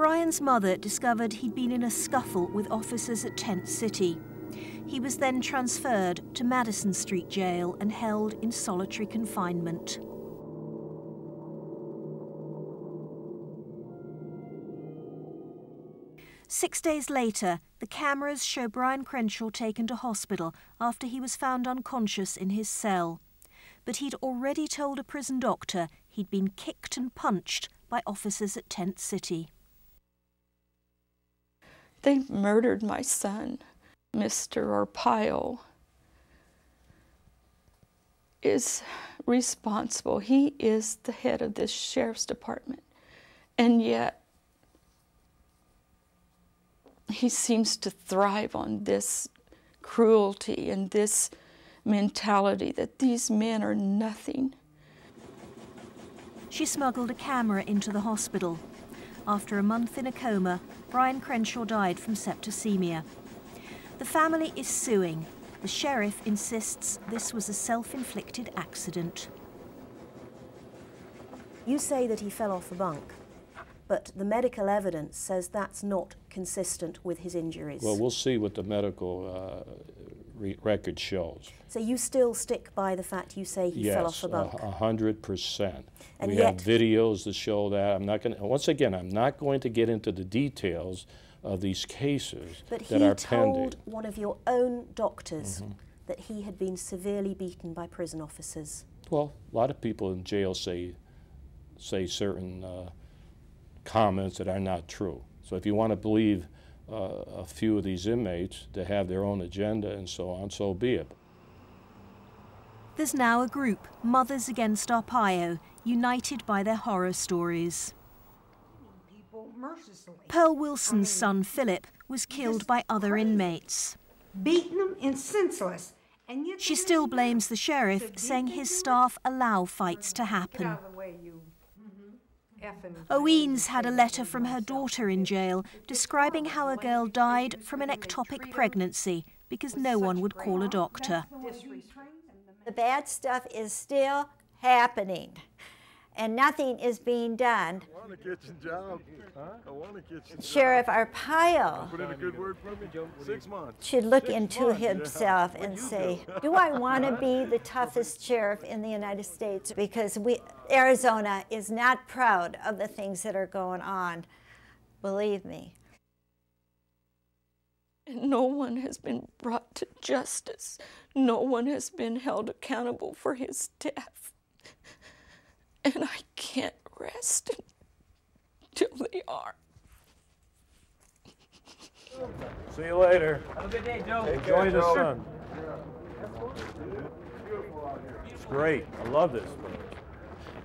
Brian's mother discovered he'd been in a scuffle with officers at Tent City. He was then transferred to Madison Street Jail and held in solitary confinement. Six days later, the cameras show Brian Crenshaw taken to hospital after he was found unconscious in his cell. But he'd already told a prison doctor he'd been kicked and punched by officers at Tent City. They murdered my son. Mr. Arpaio is responsible. He is the head of this sheriff's department. And yet, he seems to thrive on this cruelty and this mentality that these men are nothing. She smuggled a camera into the hospital. After a month in a coma, Brian Crenshaw died from septicemia. The family is suing. The sheriff insists this was a self-inflicted accident. You say that he fell off a bunk, but the medical evidence says that's not consistent with his injuries. Well, we'll see what the medical record shows. So you still stick by the fact you say he fell off a bunk? Yes, 100%. And we have videos to show that. I'm not going to, once again, I'm not going to get into the details of these cases that are pending. But he told one of your own doctors that he had been severely beaten by prison officers. Well, a lot of people in jail say certain comments that are not true. So if you want to believe a few of these inmates to have their own agenda and so on, so be it. There's now a group, Mothers Against Arpaio, united by their horror stories. Pearl Wilson's son, Philip, was killed by other inmates. Beating them and senseless. She still blames the sheriff, saying his staff allow fights to happen. Owens had a letter from her daughter in jail describing how a girl died from an ectopic pregnancy because no one would call a doctor. The bad stuff is still happening, and nothing is being done. I want a kitchen job. I want a kitchen job. Sheriff Arpaio Put in a good word for me. 6 months. should look into himself and say, do I want to be the toughest sheriff in the United States? Because Arizona is not proud of the things that are going on, believe me. And no one has been brought to justice. No one has been held accountable for his death. And I can't rest until they are. See you later. Have a good day, Joe. Enjoy the sun. It's great. I love this place.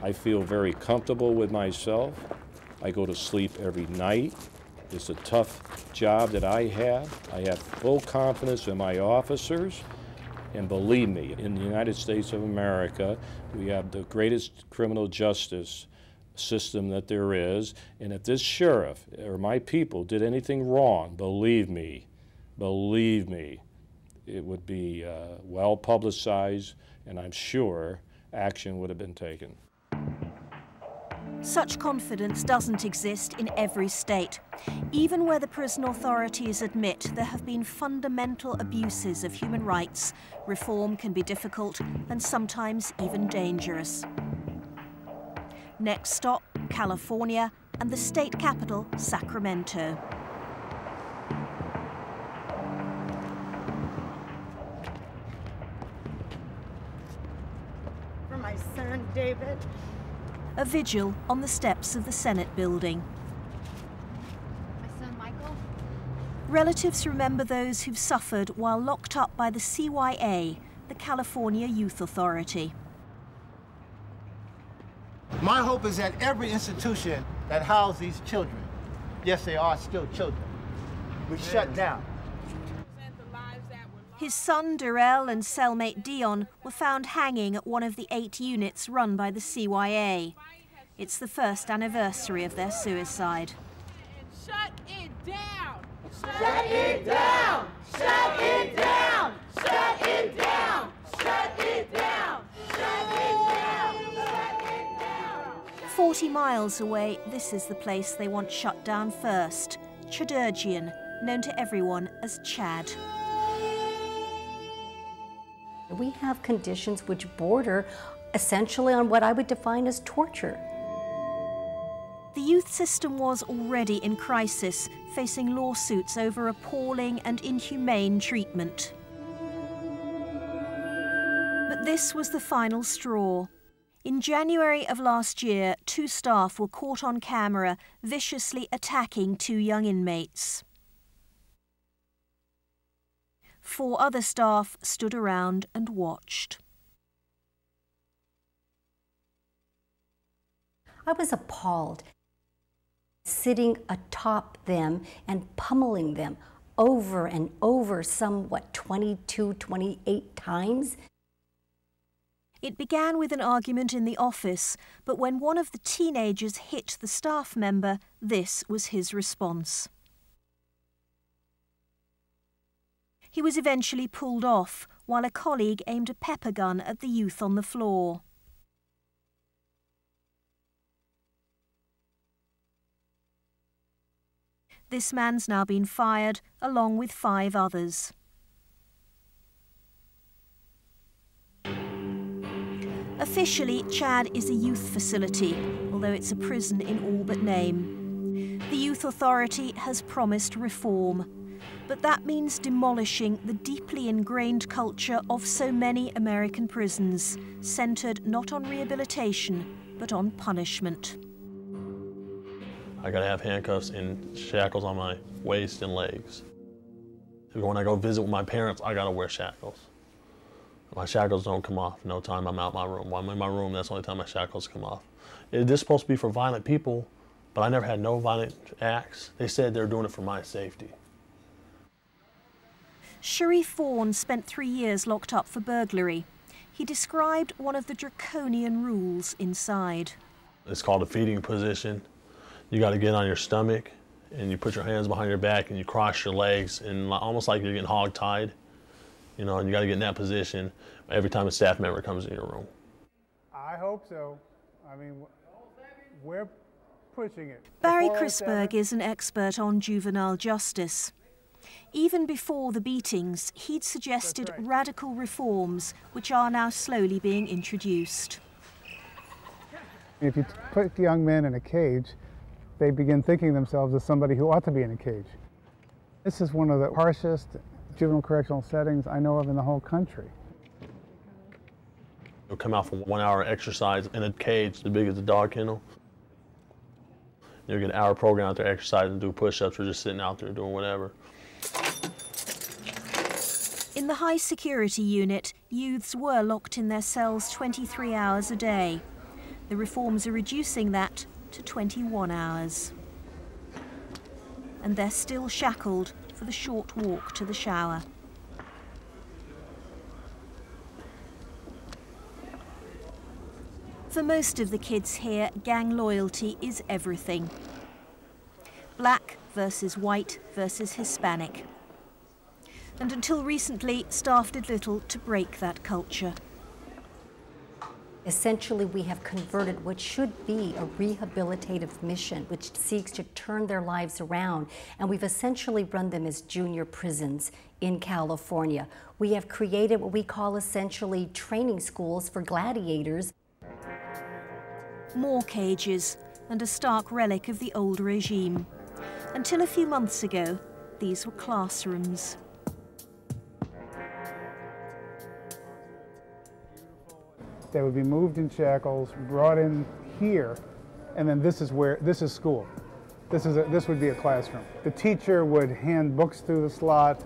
I feel very comfortable with myself. I go to sleep every night. It's a tough job that I have. I have full confidence in my officers. And believe me, in the United States of America, we have the greatest criminal justice system that there is. And if this sheriff or my people did anything wrong, believe me, it would be well publicized, and I'm sure action would have been taken. Such confidence doesn't exist in every state. Even where the prison authorities admit there have been fundamental abuses of human rights, reform can be difficult and sometimes even dangerous. Next stop, California, and the state capital, Sacramento. For my son, David. A vigil on the steps of the Senate building. My son, Michael? Relatives remember those who've suffered while locked up by the CYA, the California Youth Authority. My hope is that every institution that houses these children, yes, they are still children, we shut down. His son, Darrell, and cellmate Dion were found hanging at one of the 8 units run by the CYA. It's the first anniversary of their suicide. Shut it down! Shut it down! Shut it down! Shut it down! Shut it down! Shut it down! Shut it down! 40 miles away, this is the place they want shut down first, Chadurgian, known to everyone as Chad. We have conditions which border essentially on what I would define as torture. The youth system was already in crisis, facing lawsuits over appalling and inhumane treatment. But this was the final straw. In January of last year, 2 staff were caught on camera viciously attacking 2 young inmates. 4 other staff stood around and watched. I was appalled, sitting atop them and pummeling them over and over, some, 22, 28 times. It began with an argument in the office, but when one of the teenagers hit the staff member, this was his response. He was eventually pulled off, while a colleague aimed a pepper gun at the youth on the floor. This man's now been fired, along with 5 others. Officially, Chad is a youth facility, although it's a prison in all but name. The Youth Authority has promised reform, but that means demolishing the deeply ingrained culture of so many American prisons, centred not on rehabilitation, but on punishment. I gotta have handcuffs and shackles on my waist and legs. When I go visit with my parents, I gotta wear shackles. My shackles don't come off no time I'm out my room. When I'm in my room, that's the only time my shackles come off. This is supposed to be for violent people, but I never had no violent acts. They said they're doing it for my safety. Sharif Vaughan spent 3 years locked up for burglary. He described one of the draconian rules inside. It's called a feeding position. You got to get on your stomach and you put your hands behind your back and you cross your legs and almost like you're getting hog-tied. You know, and you got to get in that position every time a staff member comes in your room. I hope so. I mean, we're pushing it. Barry Crisberg is an expert on juvenile justice. Even before the beatings, he'd suggested radical reforms, which are now slowly being introduced. If you put young men in a cage, they begin thinking themselves as somebody who ought to be in a cage. This is one of the harshest juvenile correctional settings I know of in the whole country. You'll come out for 1 hour exercise in a cage as big as a dog kennel. You'll get an hour program out there exercising and do push-ups or just sitting out there doing whatever. In the high security unit, youths were locked in their cells 23 hours a day. The reforms are reducing that to 21 hours. And they're still shackled for the short walk to the shower. For most of the kids here, gang loyalty is everything. Black versus white versus Hispanic. And until recently, staff did little to break that culture. Essentially, we have converted what should be a rehabilitative mission, which seeks to turn their lives around, and we've essentially run them as junior prisons in California. We have created what we call essentially training schools for gladiators. More cages, and a stark relic of the old regime. Until a few months ago, these were classrooms. They would be moved in shackles, brought in here, and then this is school. This would be a classroom. The teacher would hand books through the slot,